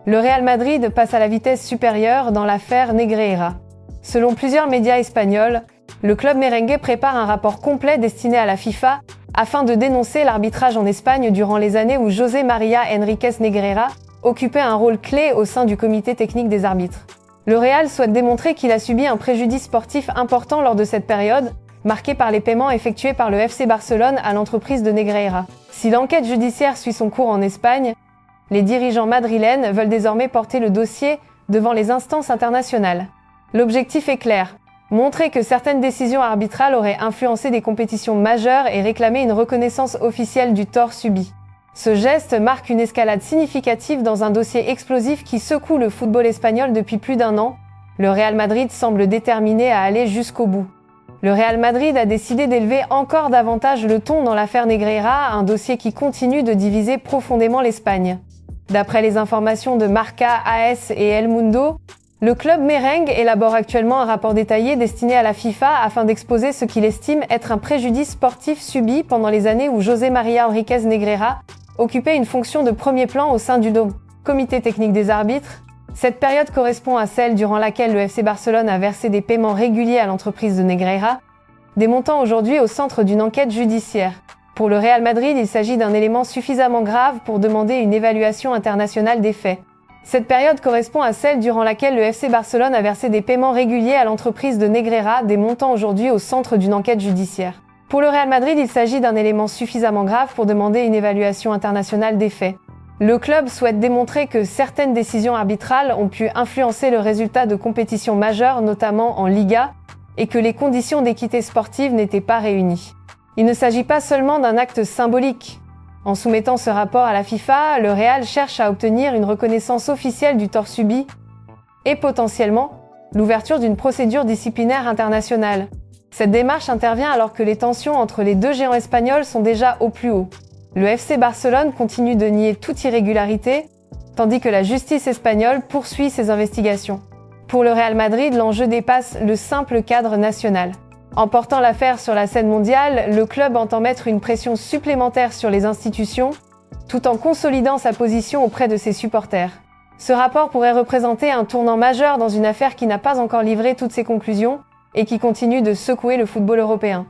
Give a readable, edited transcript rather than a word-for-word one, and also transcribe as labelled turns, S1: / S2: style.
S1: Le Real Madrid passe à la vitesse supérieure dans l'affaire Negreira. Selon plusieurs médias espagnols, le club merengue prépare un rapport complet destiné à la FIFA afin de dénoncer l'arbitrage en Espagne durant les années où José María Enríquez Negreira occupait un rôle clé au sein du comité technique des arbitres. Le Real souhaite démontrer qu'il a subi un préjudice sportif important lors de cette période, marquée par les paiements effectués par le FC Barcelone à l'entreprise de Negreira. Si l'enquête judiciaire suit son cours en Espagne, les dirigeants madrilènes veulent désormais porter le dossier devant les instances internationales. L'objectif est clair, montrer que certaines décisions arbitrales auraient influencé des compétitions majeures et réclamer une reconnaissance officielle du tort subi. Ce geste marque une escalade significative dans un dossier explosif qui secoue le football espagnol depuis plus d'un an. Le Real Madrid semble déterminé à aller jusqu'au bout. Le Real Madrid a décidé d'élever encore davantage le ton dans l'affaire Negreira, un dossier qui continue de diviser profondément l'Espagne. D'après les informations de Marca, AS et El Mundo, le club merengue élabore actuellement un rapport détaillé destiné à la FIFA afin d'exposer ce qu'il estime être un préjudice sportif subi pendant les années où José María Enríquez Negreira occupait une fonction de premier plan au sein du comité technique des arbitres. Cette période correspond à celle durant laquelle le FC Barcelone a versé des paiements réguliers à l'entreprise de Negreira, des montants aujourd'hui au centre d'une enquête judiciaire. Pour le Real Madrid, il s'agit d'un élément suffisamment grave pour demander une évaluation internationale des faits. Cette période correspond à celle durant laquelle le FC Barcelone a versé des paiements réguliers à l'entreprise de Negreira, des montants aujourd'hui au centre d'une enquête judiciaire. Pour le Real Madrid, il s'agit d'un élément suffisamment grave pour demander une évaluation internationale des faits. Le club souhaite démontrer que certaines décisions arbitrales ont pu influencer le résultat de compétitions majeures, notamment en Liga, et que les conditions d'équité sportive n'étaient pas réunies. Il ne s'agit pas seulement d'un acte symbolique. En soumettant ce rapport à la FIFA, le Real cherche à obtenir une reconnaissance officielle du tort subi et potentiellement l'ouverture d'une procédure disciplinaire internationale. Cette démarche intervient alors que les tensions entre les deux géants espagnols sont déjà au plus haut. Le FC Barcelone continue de nier toute irrégularité, tandis que la justice espagnole poursuit ses investigations. Pour le Real Madrid, l'enjeu dépasse le simple cadre national. En portant l'affaire sur la scène mondiale, le club entend mettre une pression supplémentaire sur les institutions, tout en consolidant sa position auprès de ses supporters. Ce rapport pourrait représenter un tournant majeur dans une affaire qui n'a pas encore livré toutes ses conclusions et qui continue de secouer le football européen.